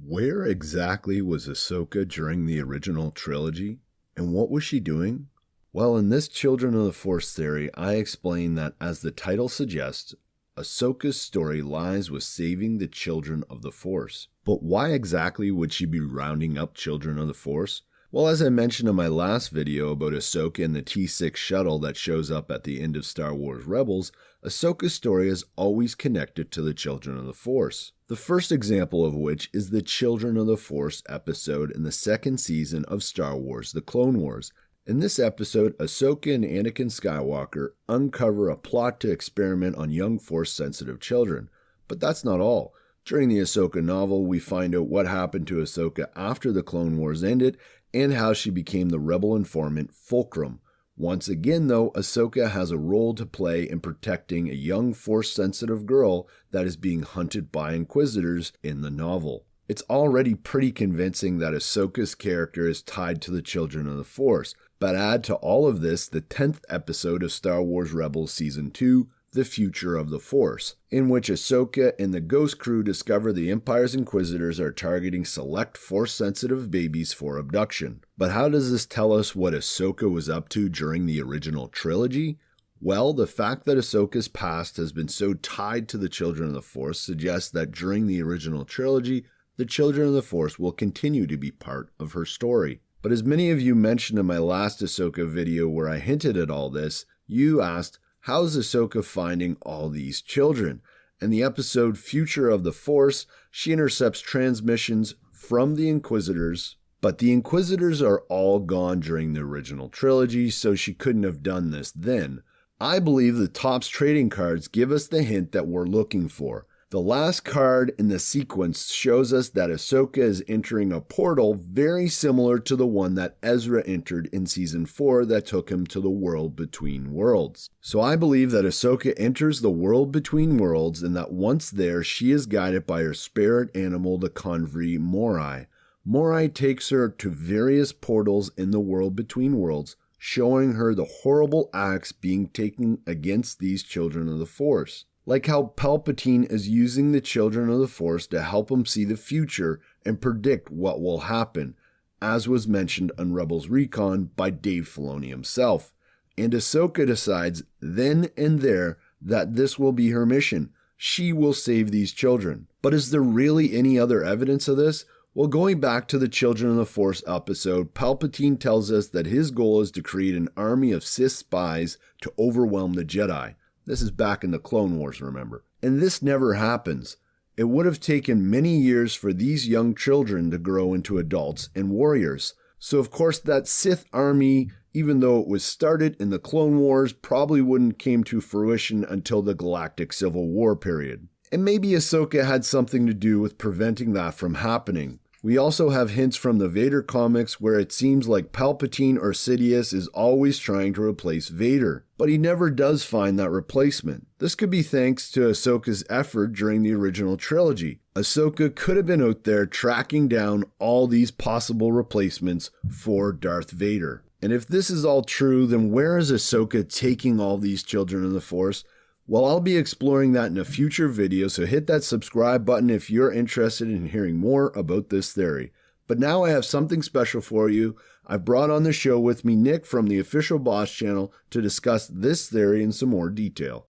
Where exactly was Ahsoka during the original trilogy, and what was she doing? Well, in this Children of the Force theory, I explain that, as the title suggests, Ahsoka's story lies with saving the Children of the Force. But why exactly would she be rounding up Children of the Force? Well, as I mentioned in my last video about Ahsoka and the T6 shuttle that shows up at the end of Star Wars Rebels, Ahsoka's story is always connected to the Children of the Force. The first example of which is the Children of the Force episode in the second season of Star Wars: The Clone Wars. In this episode, Ahsoka and Anakin Skywalker uncover a plot to experiment on young Force-sensitive children. But that's not all. During the Ahsoka novel, we find out what happened to Ahsoka after the Clone Wars ended and how she became the rebel informant Fulcrum. Once again, though, Ahsoka has a role to play in protecting a young Force-sensitive girl that is being hunted by Inquisitors in the novel. It's already pretty convincing that Ahsoka's character is tied to the Children of the Force, but add to all of this the 10th episode of Star Wars Rebels Season 2, The Future of the Force, in which Ahsoka and the Ghost Crew discover the Empire's Inquisitors are targeting select Force-sensitive babies for abduction. But how does this tell us what Ahsoka was up to during the original trilogy? Well, the fact that Ahsoka's past has been so tied to the Children of the Force suggests that during the original trilogy, the Children of the Force will continue to be part of her story. But as many of you mentioned in my last Ahsoka video where I hinted at all this, you asked, how's Ahsoka finding all these children? In the episode Future of the Force, she intercepts transmissions from the Inquisitors, but the Inquisitors are all gone during the original trilogy, so she couldn't have done this then. I believe the Topps trading cards give us the hint that we're looking for. The last card in the sequence shows us that Ahsoka is entering a portal very similar to the one that Ezra entered in Season 4 that took him to the World Between Worlds. So I believe that Ahsoka enters the World Between Worlds and that once there, she is guided by her spirit animal, the Convri Morai. Morai takes her to various portals in the World Between Worlds, showing her the horrible acts being taken against these Children of the Force. Like how Palpatine is using the Children of the Force to help him see the future and predict what will happen, as was mentioned on Rebels Recon by Dave Filoni himself. And Ahsoka decides then and there that this will be her mission. She will save these children. But is there really any other evidence of this? Well, going back to the Children of the Force episode, Palpatine tells us that his goal is to create an army of Sith spies to overwhelm the Jedi. This is back in the Clone Wars, remember. And this never happens. It would have taken many years for these young children to grow into adults and warriors. So of course that Sith army, even though it was started in the Clone Wars, probably wouldn't came to fruition until the Galactic Civil War period. And maybe Ahsoka had something to do with preventing that from happening. We also have hints from the Vader comics where it seems like Palpatine or Sidious is always trying to replace Vader, but he never does find that replacement. This could be thanks to Ahsoka's effort during the original trilogy. Ahsoka could have been out there tracking down all these possible replacements for Darth Vader. And if this is all true, then where is Ahsoka taking all these Children of the Force? Well, I'll be exploring that in a future video, so hit that subscribe button if you're interested in hearing more about this theory. But now I have something special for you. I've brought on the show with me Nick from the Official Boss channel to discuss this theory in some more detail.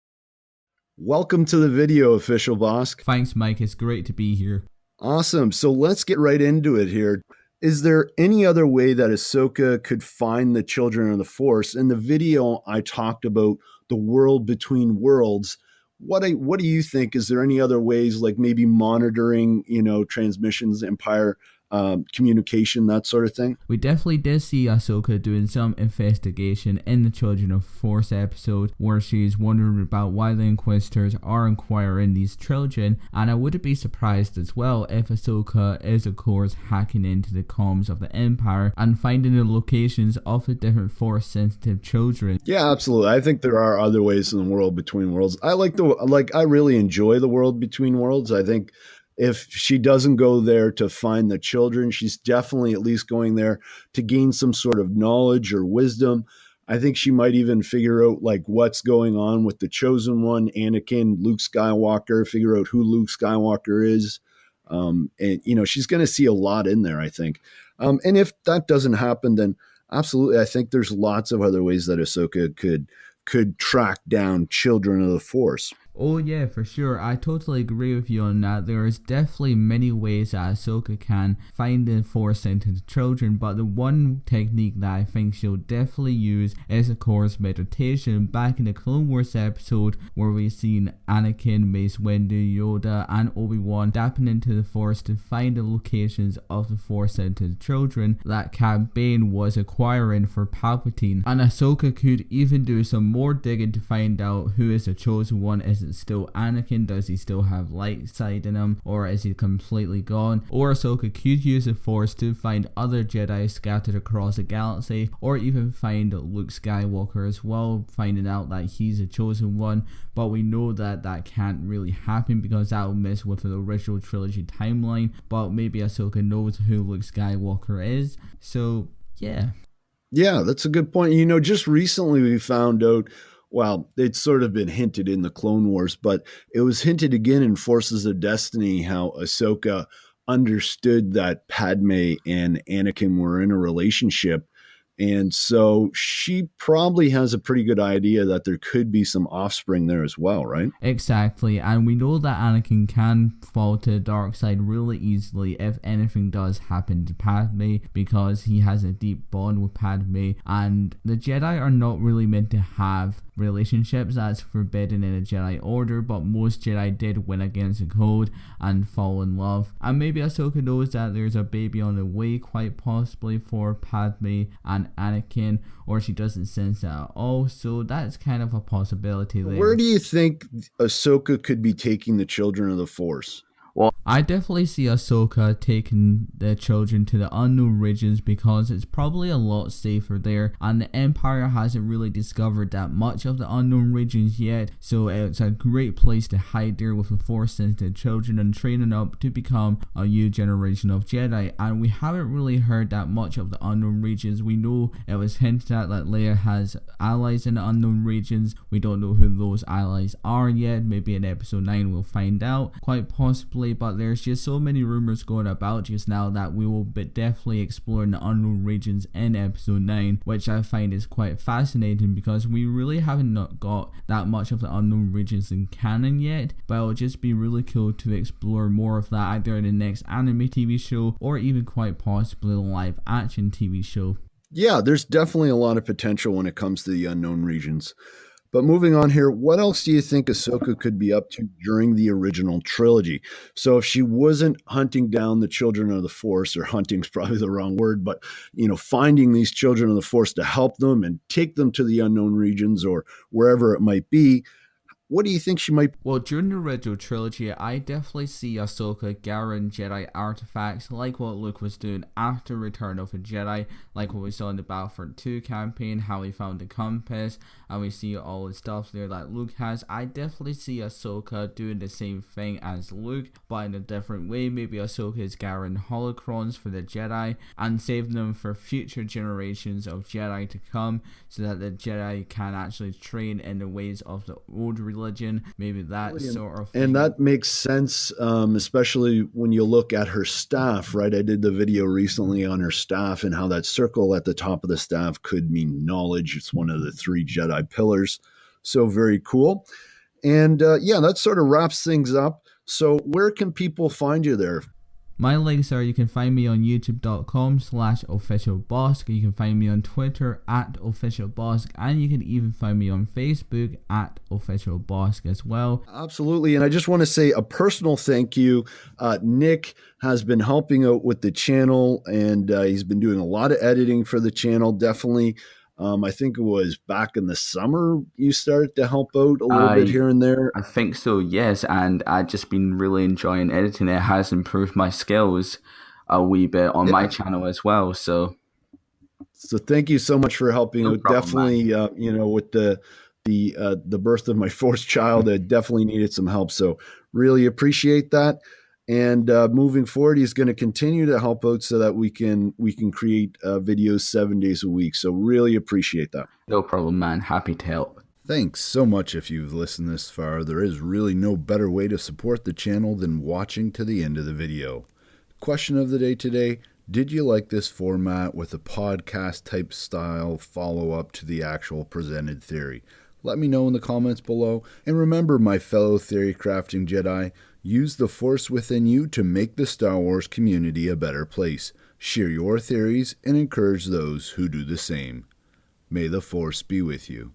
Welcome to the video, Official Boss. Thanks, Mike. It's great to be here. Awesome. So let's get right into it here. Is there any other way that Ahsoka could find the Children of the Force? In the video, I talked about the World Between Worlds. What do you think? Is there any other ways, like maybe monitoring, transmissions, Empire communication, that sort of thing? We definitely did see Ahsoka doing some investigation in the Children of Force episode where she's wondering about why the Inquisitors are inquiring these children, and I wouldn't be surprised as well if Ahsoka is of course hacking into the comms of the Empire and finding the locations of the different Force sensitive children. Yeah, absolutely. I think there are other ways in the World Between Worlds. I really enjoy the World Between Worlds. I think if she doesn't go there to find the children, she's definitely at least going there to gain some sort of knowledge or wisdom. I think she might even figure out like what's going on with the Chosen One, Anakin, Luke Skywalker, figure out who Luke Skywalker is. And she's going to see a lot in there, I think. And if that doesn't happen, then absolutely, I think there's lots of other ways that Ahsoka could track down children of the Force. Oh yeah, for sure. I totally agree with you on that. There is definitely many ways that Ahsoka can find the Force into the children, but the one technique that I think she'll definitely use is, of course, meditation. Back in the Clone Wars episode where we've seen Anakin, Mace Windu, Yoda, and Obi-Wan tapping into the Force to find the locations of the Force into the children, that Cad Bane was acquiring for Palpatine. And Ahsoka could even do some more digging to find out who is the chosen one. Is it still Anakin? Does he still have light side in him, or is he completely gone? Or Ahsoka could use the Force to find other Jedi scattered across the galaxy, or even find Luke Skywalker as well, finding out that he's a chosen one. But we know that that can't really happen because that will mess with the original trilogy timeline. But maybe Ahsoka knows who Luke Skywalker is, so yeah. Yeah, that's a good point. Just recently we found out, well, it's sort of been hinted in the Clone Wars, but it was hinted again in Forces of Destiny how Ahsoka understood that Padme and Anakin were in a relationship. And so she probably has a pretty good idea that there could be some offspring there as well, right? Exactly, and we know that Anakin can fall to the dark side really easily if anything does happen to Padme, because he has a deep bond with Padme, and the Jedi are not really meant to have relationships. That's forbidden in a Jedi Order, but most Jedi did win against the code and fall in love. And maybe Ahsoka knows that there's a baby on the way, quite possibly for Padme and Anakin, or she doesn't sense that at all, so that's kind of a possibility there. Where do you think Ahsoka could be taking the children of the Force? Well, I definitely see Ahsoka taking the children to the unknown regions because it's probably a lot safer there, and the Empire hasn't really discovered that much of the unknown regions yet, so it's a great place to hide there with the Force-sensitive children and training up to become a new generation of Jedi. And we haven't really heard that much of the unknown regions. We know it was hinted at that Leia has allies in the unknown regions. We don't know who those allies are yet. Maybe in episode 9 we'll find out, quite possibly. But there's just so many rumors going about just now that we will be definitely exploring the unknown regions in episode 9, which I find is quite fascinating because we really haven't not got that much of the unknown regions in canon yet. But it'll just be really cool to explore more of that either in the next anime TV show or even quite possibly a live action TV show. Yeah, there's definitely a lot of potential when it comes to the unknown regions. But moving on here, what else do you think Ahsoka could be up to during the original trilogy? So if she wasn't hunting down the children of the Force, or hunting's probably the wrong word, but finding these children of the Force to help them and take them to the unknown regions or wherever it might be, what do you think she might... Well, during the original trilogy, I definitely see Ahsoka gathering Jedi artifacts like what Luke was doing after Return of the Jedi, like what we saw in the Battlefront 2 campaign, how he found the compass, and we see all the stuff there that Luke has. I definitely see Ahsoka doing the same thing as Luke, but in a different way. Maybe Ahsoka is gathering holocrons for the Jedi and saving them for future generations of Jedi to come, so that the Jedi can actually train in the ways of the old religion, maybe that sort of thing. And that makes sense, especially when you look at her staff, right? I did the video recently on her staff and how that circle at the top of the staff could mean knowledge. It's one of the 3 Jedi pillars. So very cool. And yeah, that sort of wraps things up. So where can people find you there? My links are, you can find me on youtube.com/officialbosk, you can find me on Twitter @officialbosk, and you can even find me on Facebook @officialbosk as well. Absolutely. And I just want to say a personal thank you. Nick has been helping out with the channel, and he's been doing a lot of editing for the channel. Definitely. I think it was back in the summer you started to help out a little bit here and there. I think so, yes. And I've just been really enjoying editing. It has improved my skills a wee bit on my channel as well. So thank you so much for helping out. Problem, definitely, with the birth of my 4th child, I definitely needed some help. So really appreciate that. And moving forward, he's going to continue to help out so that we can create videos 7 days a week. So really appreciate that. No problem, man. Happy to help. Thanks so much if you've listened this far. There is really no better way to support the channel than watching to the end of the video. Question of the day today: did you like this format with a podcast type style follow-up to the actual presented theory? Let me know in the comments below. And remember, my fellow theory crafting Jedi, use the Force within you to make the Star Wars community a better place. Share your theories and encourage those who do the same. May the Force be with you.